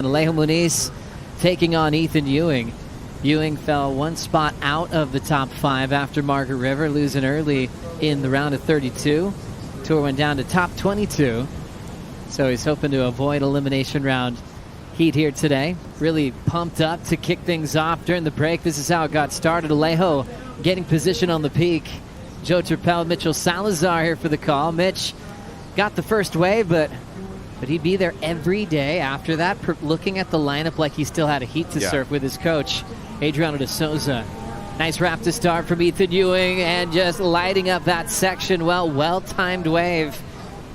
Alejo Muniz taking on E.Ewing. Ewing fell one spot out of the top 5 after Margaret River, losing early in the round of 32. Tour went down to top 22. So he's hoping to avoid elimination round heat here today. Really pumped up to kick things off during the break. This is how it got started. Alejo getting position on the peak. Joe Turpel, Mitchell Salazar here for the call. Mitch got the first wave, but he'd be there every day after that, looking at the lineup like he still had a heat to surf with his coach, Adriano de Souza. Nice wrap to start from E.Ewing and just lighting up that section. Well-timed wave.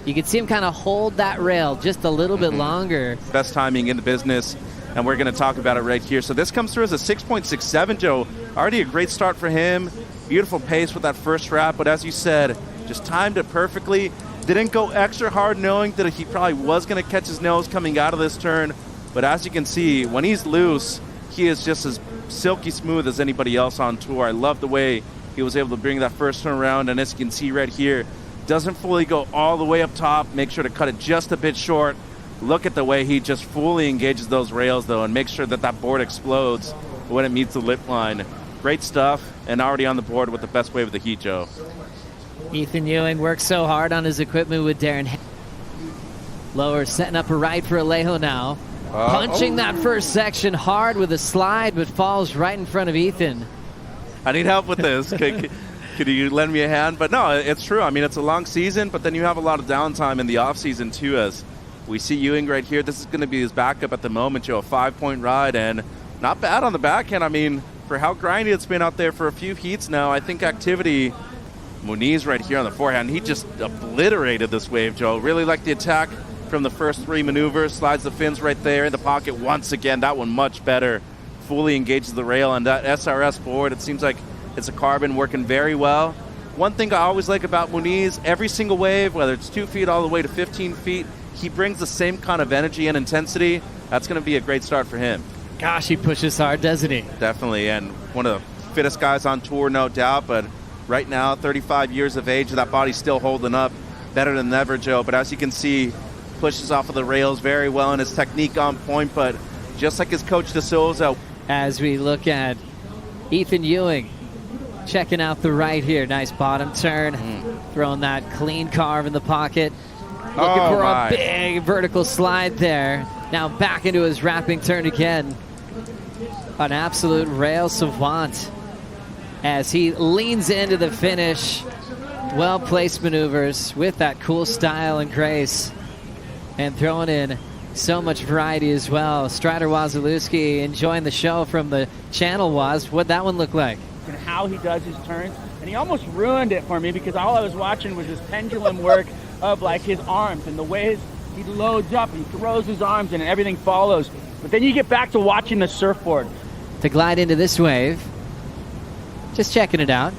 You can see him kind of hold that rail just a little bit longer. Best timing in the business, and we're going to talk about it right here. So this comes through as a 6.67, Joe. Already a great start for him. Beautiful pace with that first wrap, but as you said, just timed it perfectly. Didn't go extra hard knowing that he probably was going to catch his nose coming out of this turn. But as you can see, when he's loose, he is just as silky smooth as anybody else on tour. I love the way he was able to bring that first turn around, and as you can see right here, doesn't fully go all the way up top. Make sure to cut it just a bit short. Look at the way he just fully engages those rails, though, and make sure that that board explodes when it meets the lip line. Great stuff, and already on the board with the best wave of the heat, Joe. E.Ewing works so hard on his equipment with Darren. Lower, setting up a right for Alejo now. Punching that first section hard with a slide, but falls right in front of Ethan. I need help with this. Could you lend me a hand? But no, it's true. I mean, it's a long season, but then you have a lot of downtime in the off-season, too, as we see Ewing right here. This is going to be his backup at the moment, Joe. A 5-point ride, and not bad on the backhand. I mean, for how grindy it's been out there for a few heats now, I think activity. Muniz right here on the forehand, he just obliterated this wave, Joe. Really like the attack from the first 3 maneuvers. Slides the fins right there in the pocket once again. That one much better. Fully engages the rail, and that SRS board, it seems like it's a carbon working very well. One thing I always like about Muniz, every single wave, whether it's 2 feet all the way to 15 feet, he brings the same kind of energy and intensity. That's going to be a great start for him. Gosh, he pushes hard, doesn't he? Definitely, and one of the fittest guys on tour, no doubt, but right now, 35 years of age, that body's still holding up better than ever, Joe. But as you can see, pushes off of the rails very well, and his technique on point, but just like his coach De Souza. As we look at E.Ewing, checking out the right here. Nice bottom turn. Throwing that clean carve in the pocket. Looking for a big vertical slide there. Now back into his wrapping turn again. An absolute rail savant as he leans into the finish. Well-placed maneuvers with that cool style and grace. And throwing in so much variety as well. Strider Wazalewski enjoying the show from the channel, Waz. What'd that one look like? And how he does his turns, and he almost ruined it for me because all I was watching was this pendulum work of like his arms and the way he loads up and throws his arms in and everything follows. But then you get back to watching the surfboard. To glide into this wave, just checking it out.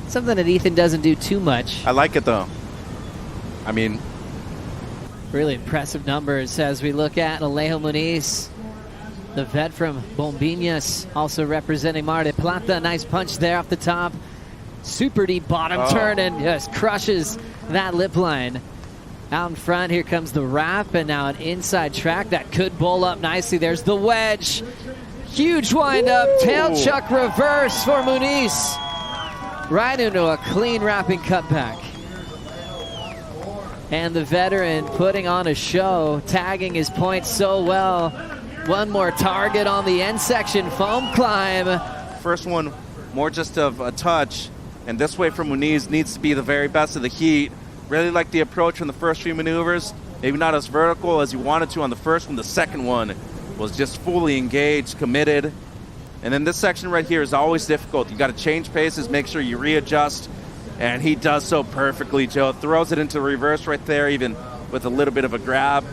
Something that Ethan doesn't do too much. I like it though. I mean, really impressive numbers as we look at Alejo Muniz. The vet from Bombinas, also representing Mar del Plata. Nice punch there off the top. Super deep bottom turn and just crushes that lip line. Out in front, here comes the wrap, and now an inside track that could bowl up nicely. There's the wedge. Huge wind-up, tail chuck reverse for Muniz. Right into a clean wrapping cutback. And the veteran putting on a show, tagging his points so well. One more target on the end section, foam climb. First one, more just of a touch, and this way from Muniz needs to be the very best of the heat. Really like the approach from the first few maneuvers. Maybe not as vertical as you wanted to on the first one. The second one was just fully engaged, committed. And then this section right here is always difficult. You got to change paces, make sure you readjust, and he does so perfectly, Joe. Throws it into reverse right there, even with a little bit of a grab.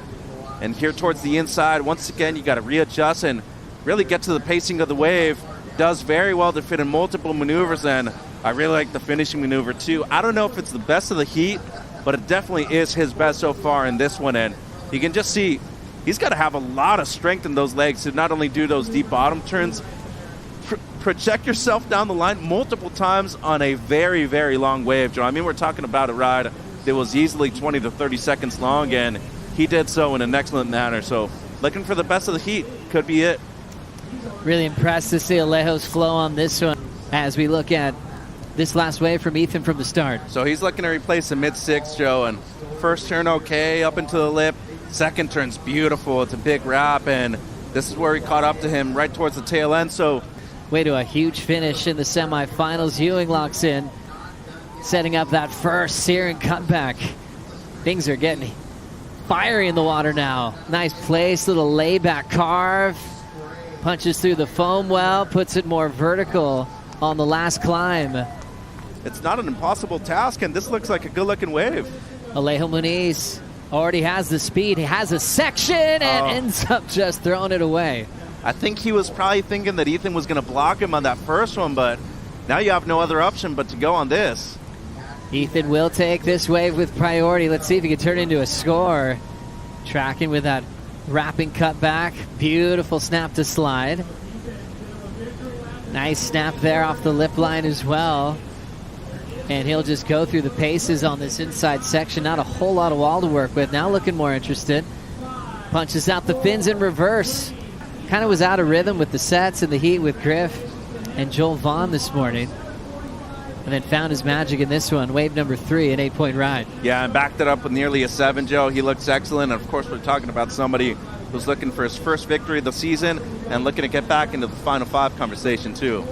And here towards the inside, once again, you got to readjust and really get to the pacing of the wave. Does very well to fit in multiple maneuvers, and I really like the finishing maneuver too. I don't know if it's the best of the heat, but it definitely is his best so far in this one. And you can just see he's got to have a lot of strength in those legs to not only do those deep bottom turns, project yourself down the line multiple times on a very, very long wave, Joe. I mean, we're talking about a ride that was easily 20 to 30 seconds long, and he did so in an excellent manner. So looking for the best of the heat. Could be it. Really impressed to see Alejo's flow on this one as we look at this last wave from Ethan from the start. So he's looking to replace a mid-6, Joe, and first turn okay, up into the lip. Second turn's beautiful. It's a big wrap, and this is where he caught up to him right towards the tail end. So way to a huge finish in the semifinals. Ewing locks in, setting up that first searing cutback. Things are getting fiery in the water now. Nice place, little layback carve. Punches through the foam well, puts it more vertical on the last climb. it's not an impossible task, and this looks like a good-looking wave. Alejo Muniz already has the speed. He has a section and ends up just throwing it away. I think he was probably thinking that Ethan was going to block him on that first one, but now you have no other option but to go on this. Ethan will take this wave with priority. Let's see if he can turn it into a score. Tracking with that wrapping cut back. Beautiful snap to slide. Nice snap there off the lip line as well. And he'll just go through the paces on this inside section. Not a whole lot of wall to work with. Now looking more interested. Punches out the fins in reverse. Kind of was out of rhythm with the sets and the heat with Griff and Joel Vaughn this morning. And then found his magic in this one. Wave number 3, an 8-point ride. Yeah, and backed it up with nearly a 7, Joe. He looks excellent. And of course, we're talking about somebody who's looking for his first victory of the season and looking to get back into the Final 5 conversation, too.